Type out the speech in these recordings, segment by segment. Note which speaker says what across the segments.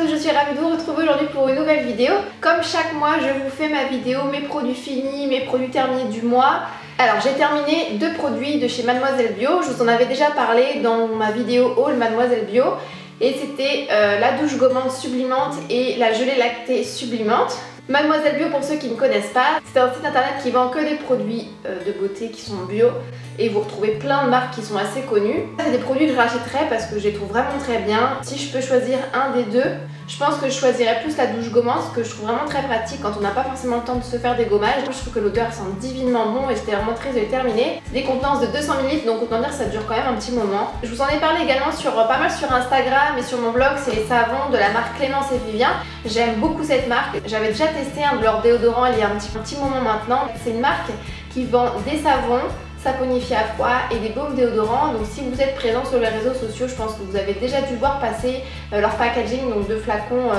Speaker 1: tous, je suis ravie de vous retrouver aujourd'hui pour une nouvelle vidéo. Comme chaque mois, je vous fais ma vidéo, mes produits finis, mes produits terminés du mois. Alors j'ai terminé 2 produits de chez Mademoiselle Bio, je vous en avais déjà parlé dans ma vidéo haul Mademoiselle Bio. Et c'était la douche gommante sublimante et la gelée lactée sublimante. Mademoiselle Bio, pour ceux qui ne connaissent pas, c'est un site internet qui vend que des produits de beauté qui sont bio et vous retrouvez plein de marques qui sont assez connues. C'est des produits que je rachèterais parce que je les trouve vraiment très bien. Si je peux choisir un des deux, je pense que je choisirais plus la douche gommante parce que je trouve vraiment très pratique quand on n'a pas forcément le temps de se faire des gommages. Je trouve que l'odeur sent divinement bon et j'étais vraiment très de les terminer. C'est des contenances de 200 ml donc autant dire que ça dure quand même un petit moment. Je vous en ai parlé également pas mal sur Instagram et sur mon blog, c'est les savons de la marque Clémence et Vivien. J'aime beaucoup cette marque. J'avais déjà testé un de leurs déodorants il y a un petit moment maintenant. C'est une marque qui vend des savons saponifiés à froid et des baumes déodorants. Donc si vous êtes présent sur les réseaux sociaux, je pense que vous avez déjà dû voir passer leur packaging, donc 2 flacons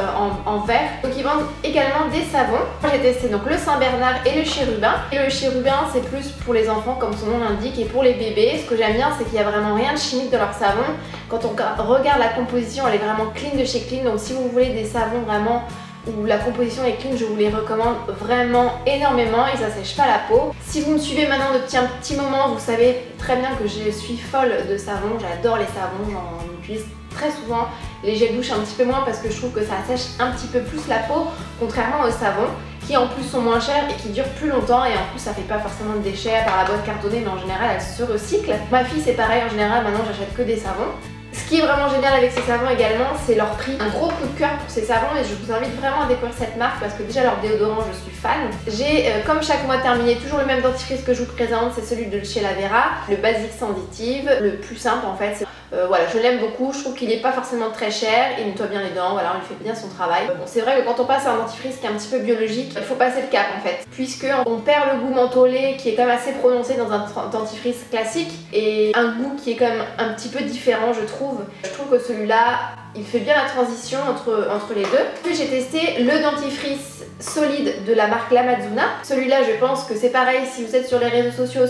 Speaker 1: en verre. Donc ils vendent également des savons. J'ai testé donc le Saint-Bernard et le Chérubin. Et le Chérubin c'est plus pour les enfants comme son nom l'indique et pour les bébés. Ce que j'aime bien c'est qu'il n'y a vraiment rien de chimique dans leur savon. Quand on regarde la composition, elle est vraiment clean de chez Clean. Donc si vous voulez des savons vraiment où la composition est clean, je vous les recommande vraiment énormément et ça sèche pas la peau. Si vous me suivez maintenant depuis un petit moment, vous savez très bien que je suis folle de savon, j'adore les savons, j'en utilise très souvent. Les gels douche un petit peu moins parce que je trouve que ça sèche un petit peu plus la peau, contrairement aux savons qui en plus sont moins chers et qui durent plus longtemps et en plus ça fait pas forcément de déchets par la boîte cartonnée mais en général elle se recycle. Ma fille c'est pareil, en général maintenant j'achète que des savons. Ce qui est vraiment génial avec ces savons également, c'est leur prix. Un gros coup de cœur pour ces savons et je vous invite vraiment à découvrir cette marque parce que déjà leur déodorant, je suis fan. J'ai comme chaque mois terminé toujours le même dentifrice que je vous présente, c'est celui de chez La Vera, le basique sans additive, le plus simple en fait. Voilà, je l'aime beaucoup, je trouve qu'il n'est pas forcément très cher, il nettoie bien les dents, voilà, il fait bien son travail. Bon, c'est vrai que quand on passe à un dentifrice qui est un petit peu biologique, il faut passer le cap en fait, puisque on perd le goût mentholé qui est quand même assez prononcé dans un dentifrice classique et un goût qui est quand même un petit peu différent je trouve. Je trouve que celui-là, il fait bien la transition entre les deux. Puis j'ai testé le dentifrice solide de la marque Lamazuna. Celui-là, je pense que c'est pareil si vous êtes sur les réseaux sociaux,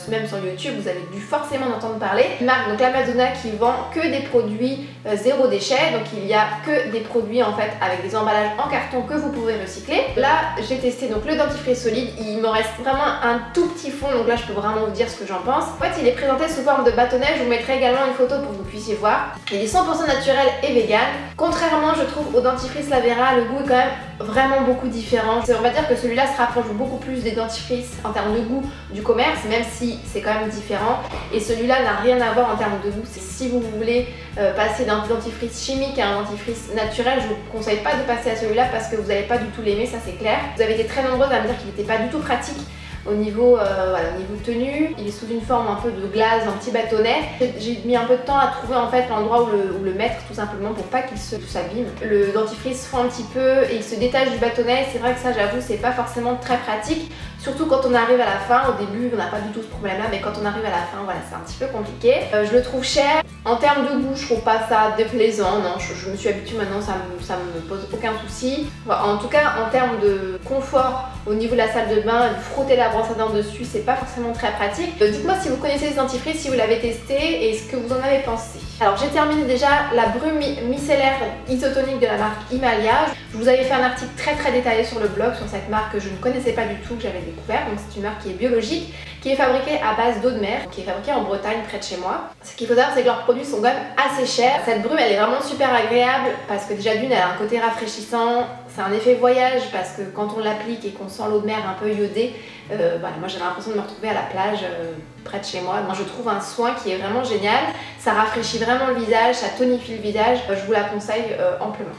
Speaker 1: même sur YouTube, vous avez dû forcément en entendre parler. Une marque donc Lamazuna qui vend que des produits zéro déchet, donc il y a que des produits en fait avec des emballages en carton que vous pouvez recycler. Là, j'ai testé donc le dentifrice solide, il me reste vraiment un tout petit fond, donc là je peux vraiment vous dire ce que j'en pense. En fait, il est présenté sous forme de bâtonnet, je vous mettrai également une photo pour que vous puissiez voir. Il est 100% naturel et vegan. Contrairement, je trouve, au dentifrice La Vera, le goût est quand même vraiment beaucoup différent. On va dire que celui-là se rapproche beaucoup plus des dentifrices en termes de goût du commerce, même si c'est quand même différent. Et celui-là n'a rien à voir en termes de goût. Si vous voulez passer d'un dentifrice chimique à un dentifrice naturel, je vous conseille pas de passer à celui-là parce que vous n'allez pas du tout l'aimer, ça c'est clair. Vous avez été très nombreuses à me dire qu'il n'était pas du tout pratique au niveau, voilà, au niveau tenue. Il est sous une forme un peu de glace, un petit bâtonnet. J'ai mis un peu de temps à trouver en fait l'endroit où le mettre tout simplement pour pas qu'il s'abîme. Le dentifrice fond un petit peu et il se détache du bâtonnet. C'est vrai que ça, j'avoue, c'est pas forcément très pratique. Surtout quand on arrive à la fin. Au début, on n'a pas du tout ce problème là, mais quand on arrive à la fin, voilà, c'est un petit peu compliqué. Je le trouve cher. En termes de goût, je trouve pas ça déplaisant. Non, je me suis habituée maintenant, ça me pose aucun souci. Voilà, en tout cas, en termes de confort au niveau de la salle de bain, frotter la brosse à dents dessus, c'est pas forcément très pratique. Dites-moi si vous connaissez ce dentifrice, si vous l'avez testé et ce que vous en avez pensé. Alors j'ai terminé déjà la brume micellaire isotonique de la marque Himalaya. Je vous avais fait un article très détaillé sur le blog sur cette marque que je ne connaissais pas du tout, que j'avais découvert. Donc c'est une marque qui est biologique, qui est fabriquée à base d'eau de mer, qui est fabriquée en Bretagne près de chez moi. Ce qu'il faut savoir, c'est que leurs produits sont quand même assez chers. Cette brume, elle est vraiment super agréable parce que déjà d'une, elle a un côté rafraîchissant. C'est un effet voyage parce que quand on l'applique et qu'on sent l'eau de mer un peu iodée, voilà, moi j'ai l'impression de me retrouver à la plage près de chez moi. Donc je trouve un soin qui est vraiment génial. Ça rafraîchit vraiment le visage, ça tonifie le visage. Je vous la conseille amplement.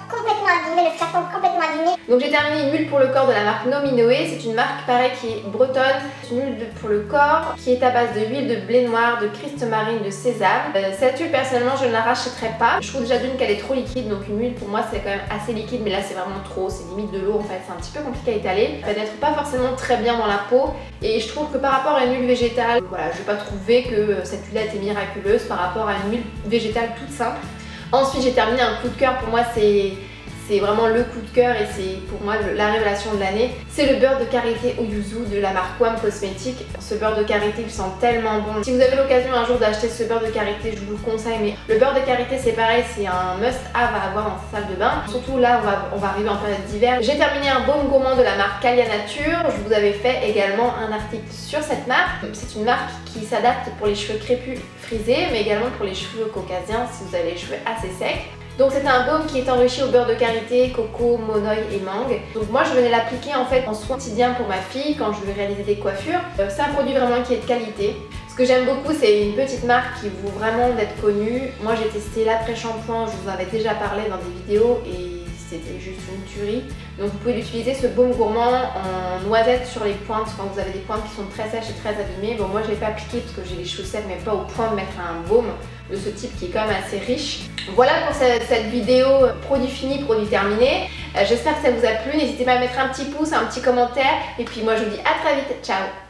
Speaker 1: Complètement abîmé, le flacon complètement abîmé. Donc j'ai terminé une huile pour le corps de la marque Nominoé. C'est une marque pareil qui est bretonne. C'est une huile pour le corps qui est à base de huile de blé noir, de Christ marine, de sésame. Cette huile personnellement je ne la rachèterai pas. Je trouve déjà d'une qu'elle est trop liquide, donc une huile pour moi c'est quand même assez liquide, mais là c'est vraiment trop, c'est limite de l'eau en fait, c'est un petit peu compliqué à étaler. Ça pénètre pas forcément très bien dans la peau et je trouve que par rapport à une huile végétale, voilà, je n'ai pas trouvé que cette huile était miraculeuse par rapport à une huile végétale toute simple. Ensuite j'ai terminé un coup de cœur, pour moi c'est c'est vraiment le coup de cœur et c'est pour moi la révélation de l'année. C'est le beurre de karité au yuzu de la marque WAM Cosmetics. Ce beurre de karité il sent tellement bon. Si vous avez l'occasion un jour d'acheter ce beurre de karité, je vous le conseille, mais le beurre de karité c'est pareil, c'est un must-have à avoir dans sa salle de bain. Surtout là on va arriver en période d'hiver. J'ai terminé un baume gourmand de la marque Calia Nature. Je vous avais fait également un article sur cette marque. C'est une marque qui s'adapte pour les cheveux crépus frisés, mais également pour les cheveux caucasiens si vous avez les cheveux assez secs. Donc c'est un baume qui est enrichi au beurre de karité, coco, monoï et mangue. Donc moi je venais l'appliquer en fait en soin quotidien pour ma fille quand je lui réalisais des coiffures. C'est un produit vraiment qui est de qualité. Ce que j'aime beaucoup, c'est une petite marque qui vaut vraiment d'être connue. Moi j'ai testé l'après-shampoing, je vous en avais déjà parlé dans des vidéos et c'était juste une tuerie. Donc vous pouvez l'utiliser ce baume gourmand en noisette sur les pointes quand vous avez des pointes qui sont très sèches et très abîmées. Bon moi je ne l'ai pas appliqué parce que j'ai les cheveux secs mais pas au point de mettre un baume de ce type qui est quand même assez riche. Voilà pour cette vidéo produit fini, produit terminé. J'espère que ça vous a plu. N'hésitez pas à mettre un petit pouce, un petit commentaire et puis moi je vous dis à très vite. Ciao.